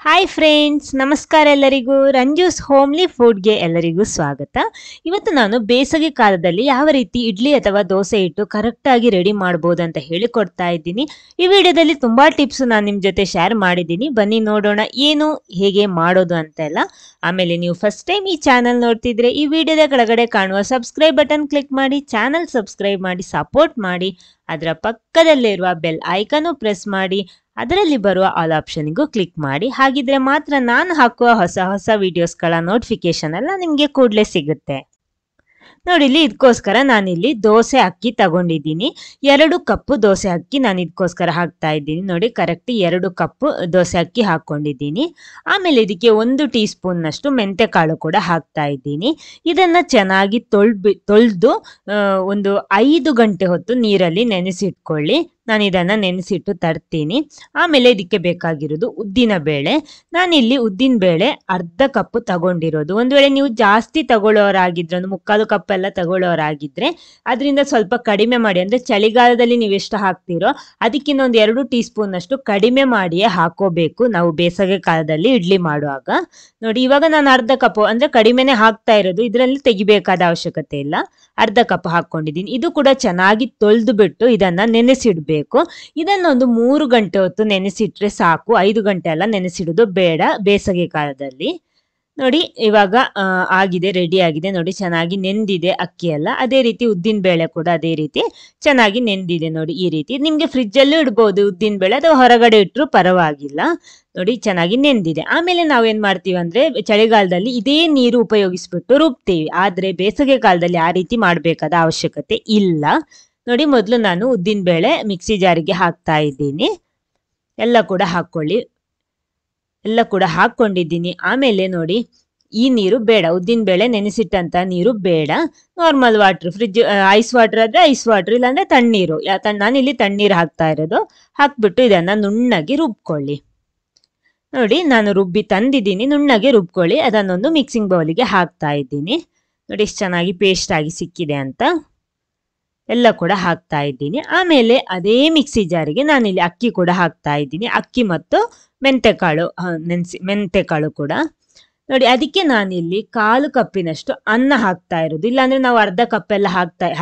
Hi friends, ನಮಸ್ಕಾರ ಎಲ್ಲರಿಗೂ. ರಂಜೂಸ್ homely ಫುಡ್ಗೆ ಎಲ್ಲರಿಗೂ ಸ್ವಾಗತ. ಇವತ್ತು ನಾನು ಬೇಸಿಗೆ ಕಾಲದಲ್ಲಿ ಯಾವ ರೀತಿ ಇಡ್ಲಿ ಅಥವಾ ದೋಸೆ ಇಟ್ಟು ಕರೆಕ್ಟಾಗಿ ರೆಡಿ ಮಾಡ್ಬೋದು ಅಂತ ಹೇಳಿಕೊಡ್ತಾ ಇದ್ದೀನಿ. ಈ ವಿಡಿಯೋದಲ್ಲಿ ತುಂಬ ಟಿಪ್ಸ್ ನಾನು ನಿಮ್ಮ ಜೊತೆ ಶೇರ್ ಮಾಡಿದ್ದೀನಿ. ಬನ್ನಿ ನೋಡೋಣ ಏನು ಹೇಗೆ ಮಾಡೋದು ಅಂತೆಲ್ಲ. ಆಮೇಲೆ ನೀವು ಫಸ್ಟ್ ಟೈಮ್ ಈ ಚಾನಲ್ ನೋಡ್ತಿದ್ರೆ ಈ ವಿಡಿಯೋದ ಕೆಳಗಡೆ ಕಾಣುವ ಸಬ್ಸ್ಕ್ರೈಬ್ ಬಟನ್ ಕ್ಲಿಕ್ ಮಾಡಿ ಚಾನಲ್ ಸಬ್ಸ್ಕ್ರೈಬ್ ಮಾಡಿ ಸಪೋರ್ಟ್ ಮಾಡಿ. ಅದರ ಪಕ್ಕದಲ್ಲಿರುವ ಬೆಲ್ ಐಕನ್ನು ಪ್ರೆಸ್ ಮಾಡಿ ಅದರಲ್ಲಿ ಬರುವ ಆಲ್ ಆಪ್ಷನ್ಗೂ ಕ್ಲಿಕ್ ಮಾಡಿ. ಹಾಗಿದ್ರೆ ಮಾತ್ರ ನಾನು ಹಾಕುವ ಹೊಸ ವಿಡಿಯೋಸ್ಗಳ ನೋಟಿಫಿಕೇಶನ್ ಎಲ್ಲ ನಿಮಗೆ ಕೂಡಲೇ ಸಿಗುತ್ತೆ. ನೋಡಿ, ಇಲ್ಲಿ ಇದಕ್ಕೋಸ್ಕರ ನಾನಿಲ್ಲಿ ದೋಸೆ ಅಕ್ಕಿ ತಗೊಂಡಿದ್ದೀನಿ. 2 ಕಪ್ಪು ದೋಸೆ ಅಕ್ಕಿ ನಾನು ಇದಕ್ಕೋಸ್ಕರ ಹಾಕ್ತಾ ಇದ್ದೀನಿ. ನೋಡಿ, ಕರೆಕ್ಟ್ 2 ಕಪ್ಪು ದೋಸೆ ಅಕ್ಕಿ ಹಾಕೊಂಡಿದ್ದೀನಿ. ಆಮೇಲೆ ಇದಕ್ಕೆ 1 ಟೀ ಸ್ಪೂನ್ನಷ್ಟು ಮೆಂತೆ ಕಾಳು ಕೂಡ ಹಾಕ್ತಾ ಇದ್ದೀನಿ. ಇದನ್ನ ಚೆನ್ನಾಗಿ ತೊಳೆದು ಒಂದು 5 ಗಂಟೆ ಹೊತ್ತು ನೀರಲ್ಲಿ ನೆನೆಸಿಟ್ಕೊಳ್ಳಿ. ನಾನು ಇದನ್ನ ನೆನೆಸಿಟ್ಟು ತರ್ತೀನಿ. ಆಮೇಲೆ ಇದಕ್ಕೆ ಬೇಕಾಗಿರೋದು ಉದ್ದಿನ ಬೇಳೆ. ನಾನಿಲ್ಲಿ ಉದ್ದಿನ ಬೇಳೆ ಅರ್ಧ ಕಪ್ ತಗೊಂಡಿರೋದು. ಒಂದು ವೇಳೆ ನೀವು ಜಾಸ್ತಿ ತಗೊಳ್ಳೋರಾಗಿದ್ರೆ, 1/4 ಕಪ್ ಎಲ್ಲ ತಗೊಳ್ಳೋರಾಗಿದ್ರೆ ಅದರಿಂದ ಸ್ವಲ್ಪ ಕಡಿಮೆ ಮಾಡಿ. ಅಂದ್ರೆ ಚಳಿಗಾಲದಲ್ಲಿ ನೀವು ಎಷ್ಟು ಹಾಕ್ತಿರೋ ಅದಕ್ಕಿಂತ ಒಂದು 2 ಟೀ ಸ್ಪೂನ್ ಅಷ್ಟು ಕಡಿಮೆ ಮಾಡಿಯೇ ಹಾಕೋಬೇಕು ನಾವು ಬೇಸಿಗೆ ಕಾಲದಲ್ಲಿ ಇಡ್ಲಿ ಮಾಡುವಾಗ. ನೋಡಿ, ಇವಾಗ ನಾನು ಅರ್ಧ ಕಪ್ ಅಂದ್ರೆ ಕಡಿಮೆನೆ ಹಾಕ್ತಾ ಇರೋದು, ಇದರಲ್ಲಿ ತೆಗಿಬೇಕಾದ ಅವಶ್ಯಕತೆ ಇಲ್ಲ. ಅರ್ಧ ಕಪ್ ಹಾಕೊಂಡಿದ್ದೀನಿ. ಇದು ಕೂಡ ಚೆನ್ನಾಗಿ ತೊಳೆದು ಬಿಟ್ಟು ಇದನ್ನ ನೆನೆಸಿಡ್ಬೇಕು. ಇದನ್ನೊಂದು 3 ಗಂಟೆ ಹೊತ್ತು ನೆನೆಸಿಟ್ರೆ ಸಾಕು. 5 ಗಂಟೆ ಎಲ್ಲ ನೆನೆಸಿಡುದು ಬೇಡ ಬೇಸಿಗೆ ಕಾಲದಲ್ಲಿ. ನೋಡಿ, ಇವಾಗ ಆಗಿದೆ, ರೆಡಿ ಆಗಿದೆ. ನೋಡಿ, ಚೆನ್ನಾಗಿ ನೆಂದಿದೆ ಅಕ್ಕಿ ಎಲ್ಲ. ಅದೇ ರೀತಿ ಉದ್ದಿನ ಬೇಳೆ ಕೂಡ ಅದೇ ರೀತಿ ಚೆನ್ನಾಗಿ ನೆಂದಿದೆ. ನೋಡಿ, ಈ ರೀತಿ ನಿಮ್ಗೆ ಫ್ರಿಜ್ ಅಲ್ಲೂ ಇಡ್ಬೋದು ಉದ್ದಿನ ಬೇಳೆ, ಅಥವಾ ಹೊರಗಡೆ ಇಟ್ಟರು ಪರವಾಗಿಲ್ಲ. ನೋಡಿ, ಚೆನ್ನಾಗಿ ನೆಂದಿದೆ. ಆಮೇಲೆ ನಾವೇನ್ ಮಾಡ್ತೀವಿ ಅಂದ್ರೆ ಚಳಿಗಾಲದಲ್ಲಿ ಇದೇ ನೀರು ಉಪಯೋಗಿಸ್ಬಿಟ್ಟು ರುಬ್ತೀವಿ. ಆದ್ರೆ ಬೇಸಿಗೆ ಕಾಲದಲ್ಲಿ ಆ ರೀತಿ ಮಾಡ್ಬೇಕಾದ ಅವಶ್ಯಕತೆ ಇಲ್ಲ. ನೋಡಿ, ಮೊದಲು ನಾನು ಉದ್ದಿನ ಬೇಳೆ ಮಿಕ್ಸಿ ಜಾರಿಗೆ ಹಾಕ್ತಾ ಇದ್ದೀನಿ. ಎಲ್ಲ ಕೂಡ ಹಾಕೊಳ್ಳಿ. ಎಲ್ಲ ಕೂಡ ಹಾಕೊಂಡಿದ್ದೀನಿ. ಆಮೇಲೆ ನೋಡಿ, ಈ ನೀರು ಬೇಡ, ಉದ್ದಿನ ಬೇಳೆ ನೆನೆಸಿಟ್ಟಂತ ನೀರು ಬೇಡ. Normal water, fridge ice water ಆದ್ರೆ ಐಸ್ ವಾಟರ್, ಇಲ್ಲಾಂದ್ರೆ ತಣ್ಣೀರು. ನಾನಿಲ್ಲಿ ತಣ್ಣೀರು ಹಾಕ್ತಾ ಇರೋದು. ಹಾಕ್ಬಿಟ್ಟು ಇದನ್ನ ನುಣ್ಣಗೆ ರುಬ್ಕೊಳ್ಳಿ. ನೋಡಿ, ನಾನು ರುಬ್ಬಿ ತಂದಿದ್ದೀನಿ, ನುಣ್ಣಗೆ ರುಬ್ಕೊಳ್ಳಿ. ಅದನ್ನೊಂದು ಮಿಕ್ಸಿಂಗ್ ಬೌಲಿಗೆ ಹಾಕ್ತಾ ಇದ್ದೀನಿ. ನೋಡಿ, ಎಷ್ಟು ಚೆನ್ನಾಗಿ ಪೇಸ್ಟ್ ಆಗಿ ಸಿಕ್ಕಿದೆ ಅಂತ. ಎಲ್ಲ ಕೂಡ ಹಾಕ್ತಾ ಇದ್ದೀನಿ. ಆಮೇಲೆ ಅದೇ ಮಿಕ್ಸಿ ಜಾರಿಗೆ ನಾನಿಲ್ಲಿ ಅಕ್ಕಿ ಕೂಡ ಹಾಕ್ತಾ ಇದ್ದೀನಿ. ಅಕ್ಕಿ ಮತ್ತು ಮೆಂತೆಕಾಳು ಮೆಂತೆಕಾಳು ಕೂಡ. ನೋಡಿ, ಅದಕ್ಕೆ ನಾನಿಲ್ಲಿ 1/4 ಕಪ್ಪಿನಷ್ಟು ಅನ್ನ ಹಾಕ್ತಾ ಇರೋದು. ಇಲ್ಲಾಂದ್ರೆ ನಾವು ಅರ್ಧ ಕಪ್ ಎಲ್ಲ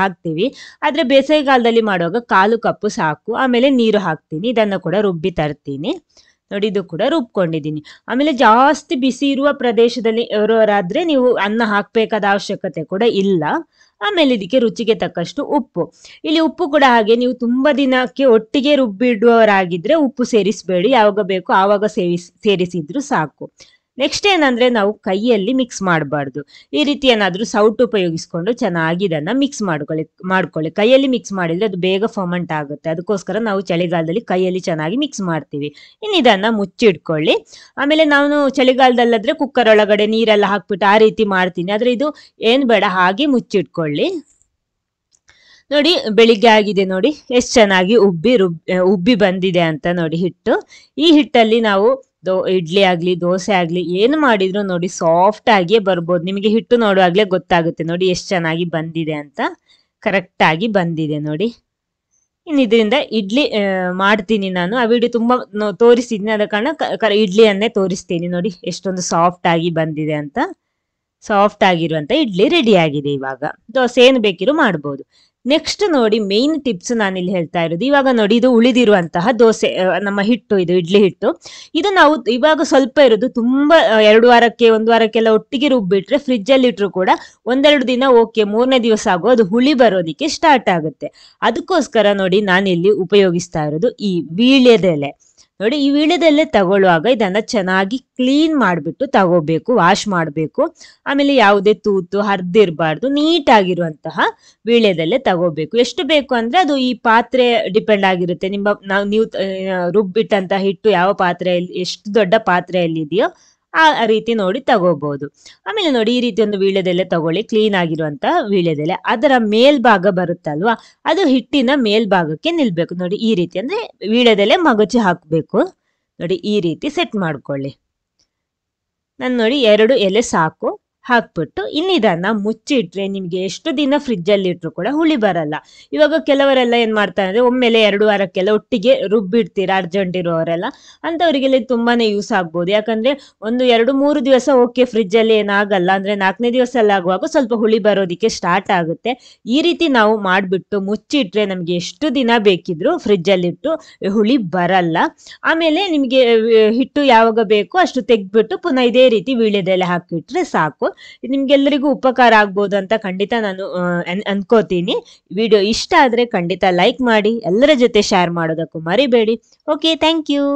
ಹಾಕ್ತೀವಿ. ಆದ್ರೆ ಬೇಸಿಗೆ ಕಾಲದಲ್ಲಿ ಮಾಡುವಾಗ 1/4 ಕಪ್ ಸಾಕು. ಆಮೇಲೆ ನೀರು ಹಾಕ್ತೀನಿ. ಇದನ್ನು ಕೂಡ ರುಬ್ಬಿ ತರ್ತೀನಿ. ನೋಡಿ, ಇದು ಕೂಡ ರುಬ್ಕೊಂಡಿದ್ದೀನಿ. ಆಮೇಲೆ ಜಾಸ್ತಿ ಬಿಸಿ ಇರುವ ಪ್ರದೇಶದಲ್ಲಿ ಇರೋರಾದ್ರೆ ನೀವು ಅನ್ನ ಹಾಕ್ಬೇಕಾದ ಅವಶ್ಯಕತೆ ಕೂಡ ಇಲ್ಲ. ಆಮೇಲೆ ಇದಕ್ಕೆ ರುಚಿಗೆ ತಕ್ಕಷ್ಟು ಉಪ್ಪು. ಇಲ್ಲಿ ಉಪ್ಪು ಕೂಡ ಹಾಗೆ, ನೀವು ತುಂಬಾ ದಿನಕ್ಕೆ ಒಟ್ಟಿಗೆ ರುಬ್ಬಿಡುವವರಾಗಿದ್ರೆ ಉಪ್ಪು ಸೇರಿಸಬೇಡಿ. ಯಾವಾಗ ಬೇಕು ಆವಾಗ ಸೇರಿಸಿದ್ರು ಸಾಕು. ನೆಕ್ಸ್ಟ್ ಏನಂದ್ರೆ, ನಾವು ಕೈಯಲ್ಲಿ ಮಿಕ್ಸ್ ಮಾಡಬಾರ್ದು. ಈ ರೀತಿ ಏನಾದ್ರೂ ಸೌಟು ಉಪಯೋಗಿಸ್ಕೊಂಡು ಚೆನ್ನಾಗಿ ಇದನ್ನ ಮಿಕ್ಸ್ ಮಾಡ್ಕೊಳ್ಳಿ. ಕೈಯಲ್ಲಿ ಮಿಕ್ಸ್ ಮಾಡಿದ್ರೆ ಅದು ಬೇಗ ಫರ್ಮೆಂಟ್ ಆಗುತ್ತೆ. ಅದಕ್ಕೋಸ್ಕರ ನಾವು ಚಳಿಗಾಲದಲ್ಲಿ ಕೈಯಲ್ಲಿ ಚೆನ್ನಾಗಿ ಮಿಕ್ಸ್ ಮಾಡ್ತೀವಿ. ಇನ್ನು ಇದನ್ನ ಮುಚ್ಚಿಡ್ಕೊಳ್ಳಿ. ಆಮೇಲೆ ನಾನು ಚಳಿಗಾಲದಲ್ಲಾದ್ರೆ ಕುಕ್ಕರ್ ಒಳಗಡೆ ನೀರೆಲ್ಲ ಹಾಕ್ಬಿಟ್ಟು ಆ ರೀತಿ ಮಾಡ್ತೀನಿ. ಆದ್ರೆ ಇದು ಏನ್ ಬೇಡ, ಹಾಗೆ ಮುಚ್ಚಿಟ್ಕೊಳ್ಳಿ. ನೋಡಿ, ಬೆಳಿಗ್ಗೆ ಆಗಿದೆ. ನೋಡಿ, ಎಷ್ಟು ಚೆನ್ನಾಗಿ ಉಬ್ಬಿ ಬಂದಿದೆ ಅಂತ. ನೋಡಿ, ಹಿಟ್ಟು, ಈ ಹಿಟ್ಟಲ್ಲಿ ನಾವು ಇಡ್ಲಿ ಆಗ್ಲಿ ದೋಸೆ ಆಗ್ಲಿ ಏನು ಮಾಡಿದ್ರು ನೋಡಿ ಸಾಫ್ಟ್ ಆಗಿಯೇ ಬರ್ಬೋದು. ನಿಮಗೆ ಹಿಟ್ಟು ನೋಡುವಾಗ್ಲೇ ಗೊತ್ತಾಗುತ್ತೆ. ನೋಡಿ, ಎಷ್ಟು ಚೆನ್ನಾಗಿ ಬಂದಿದೆ ಅಂತ. ಕರೆಕ್ಟ್ ಆಗಿ ಬಂದಿದೆ ನೋಡಿ. ಇನ್ನು ಇದರಿಂದ ಇಡ್ಲಿ ಮಾಡ್ತೀನಿ ನಾನು. ಆ ವಿಡಿಯೋ ತುಂಬಾ ತೋರಿಸಿದ್ದೀನಿ, ಆದ ಕಾರಣ ಇಡ್ಲಿಯನ್ನೇ ತೋರಿಸ್ತೀನಿ. ನೋಡಿ, ಎಷ್ಟೊಂದು ಸಾಫ್ಟ್ ಆಗಿ ಬಂದಿದೆ ಅಂತ. ಸಾಫ್ಟ್ ಆಗಿರುವಂತ ಇಡ್ಲಿ ರೆಡಿ ಆಗಿದೆ. ಇವಾಗ ದೋಸೆ ಏನು ಬೇಕಿರೋ ಮಾಡ್ಬೋದು. ನೆಕ್ಸ್ಟ್ ನೋಡಿ, ಮೇನ್ ಟಿಪ್ಸ್ ನಾನಿಲ್ಲಿ ಹೇಳ್ತಾ ಇರೋದು. ಇವಾಗ ನೋಡಿ, ಇದು ಉಳಿದಿರುವಂತಹ ದೋಸೆ ನಮ್ಮ ಹಿಟ್ಟು, ಇದು ಇಡ್ಲಿ ಹಿಟ್ಟು. ಇದು ನಾವು ಇವಾಗ ಸ್ವಲ್ಪ ಇರೋದು, ತುಂಬಾ 2 ವಾರಕ್ಕೆ 1 ವಾರಕ್ಕೆಲ್ಲ ಒಟ್ಟಿಗೆ ರುಬ್ಬಿಟ್ರೆ ಫ್ರಿಜ್ ಅಲ್ಲಿ ಇಟ್ರು ಕೂಡ 1-2 ದಿನ ಓಕೆ, 3ನೇ ದಿವಸ ಆಗೋ ಅದು ಹುಳಿ ಬರೋದಿಕ್ಕೆ ಸ್ಟಾರ್ಟ್ ಆಗುತ್ತೆ. ಅದಕ್ಕೋಸ್ಕರ ನೋಡಿ, ನಾನಿಲ್ಲಿ ಉಪಯೋಗಿಸ್ತಾ ಇರೋದು ಈ ವೀಳ್ಯದೆಲೆ. ನೋಡಿ, ಈ ವೀಳ್ಯದೆಲೆ ತಗೊಳ್ಳುವಾಗ ಇದನ್ನ ಚೆನ್ನಾಗಿ ಕ್ಲೀನ್ ಮಾಡಿಬಿಟ್ಟು ತಗೋಬೇಕು, ವಾಶ್ ಮಾಡಬೇಕು. ಆಮೇಲೆ ಯಾವುದೇ ತೂತು ಹರಿದಿರಬಾರ್ದು, ನೀಟಾಗಿರುವಂತಹ ವೀಳ್ಯದೆಲೆ ತಗೋಬೇಕು. ಎಷ್ಟು ಬೇಕು ಅಂದ್ರೆ ಅದು ಈ ಪಾತ್ರೆ ಡಿಪೆಂಡ್ ಆಗಿರುತ್ತೆ. ನೀವು ರುಬ್ಬಿಟ್ಟಂತ ಹಿಟ್ಟು ಯಾವ ಪಾತ್ರೆಯಲ್ಲಿ, ಎಷ್ಟು ದೊಡ್ಡ ಪಾತ್ರೆಯಲ್ಲಿ ಇದೆಯೋ ಆ ರೀತಿ ನೋಡಿ ತಗೋಬಹುದು. ಆಮೇಲೆ ನೋಡಿ, ಈ ರೀತಿ ಒಂದು ವೀಳ್ಯದೆಲೆ ತಗೊಳ್ಳಿ, ಕ್ಲೀನ್ ಆಗಿರುವಂತಹ ವೀಳ್ಯದೆಲೆ. ಅದರ ಮೇಲ್ಭಾಗ ಬರುತ್ತಲ್ವಾ, ಅದು ಹಿಟ್ಟಿನ ಮೇಲ್ಭಾಗಕ್ಕೆ ನಿಲ್ಬೇಕು. ನೋಡಿ, ಈ ರೀತಿ ಅಂದ್ರೆ ವೀಳ್ಯದೆಲೆ ಮಗುಚಿ ಹಾಕ್ಬೇಕು. ನೋಡಿ, ಈ ರೀತಿ ಸೆಟ್ ಮಾಡ್ಕೊಳ್ಳಿ. ನಾನು ನೋಡಿ 2 ಎಲೆ ಸಾಕು. ಹಾಕ್ಬಿಟ್ಟು ಇನ್ನು ಇದನ್ನ ಮುಚ್ಚಿಟ್ರೆ ನಿಮ್ಗೆ ಎಷ್ಟು ದಿನ ಫ್ರಿಜ್ ಅಲ್ಲಿ ಇಟ್ರು ಕೂಡ ಹುಳಿ ಬರಲ್ಲ. ಇವಾಗ ಕೆಲವರೆಲ್ಲ ಏನ್ ಮಾಡ್ತಾರೆ ಅಂದ್ರೆ ಒಮ್ಮೆಲೆ 2 ವಾರಕ್ಕೆಲ್ಲ ಒಟ್ಟಿಗೆ ರುಬ್ಬಿಡ್ತೀರಾ ಅರ್ಜೆಂಟ್ ಇರೋರೆಲ್ಲ, ಅಂತವರಿಗೆಲ್ಲ ತುಂಬಾನೇ ಯೂಸ್ ಆಗ್ಬೋದು. ಯಾಕಂದ್ರೆ 1, 2, 3 ದಿವಸ ಓಕೆ ಫ್ರಿಜ್ ಅಲ್ಲಿ ಏನಾಗಲ್ಲ, ಅಂದ್ರೆ 4ನೇ ದಿವಸ ಎಲ್ಲ ಆಗುವಾಗ ಸ್ವಲ್ಪ ಹುಳಿ ಬರೋದಿಕ್ಕೆ ಸ್ಟಾರ್ಟ್ ಆಗುತ್ತೆ. ಈ ರೀತಿ ನಾವು ಮಾಡ್ಬಿಟ್ಟು ಮುಚ್ಚಿಟ್ರೆ ನಮ್ಗೆ ಎಷ್ಟು ದಿನ ಬೇಕಿದ್ರು ಫ್ರಿಜ್ ಅಲ್ಲಿ ಇಟ್ಟು ಹುಳಿ ಬರಲ್ಲ. ಆಮೇಲೆ ನಿಮ್ಗೆ ಹಿಟ್ಟು ಯಾವಾಗ ಬೇಕೋ ಅಷ್ಟು ತೆಗ್ದ್ಬಿಟ್ಟು ಪುನಃ ಇದೇ ರೀತಿ ವೀಳ್ಯದೆಲೆ ಹಾಕಿಟ್ರೆ ಸಾಕು. ನಿಮ್ಗೆಲ್ಲರಿಗೂ ಉಪಕಾರ ಆಗ್ಬೋದು ಅಂತ ಖಂಡಿತ ನಾನು ಅನ್ಕೋತೀನಿ. ವಿಡಿಯೋ ಇಷ್ಟ ಆದ್ರೆ ಖಂಡಿತ ಲೈಕ್ ಮಾಡಿ, ಎಲ್ಲರ ಜೊತೆ ಶೇರ್ ಮಾಡೋದಕ್ಕೂ ಮರಿಬೇಡಿ. Okay, thank you.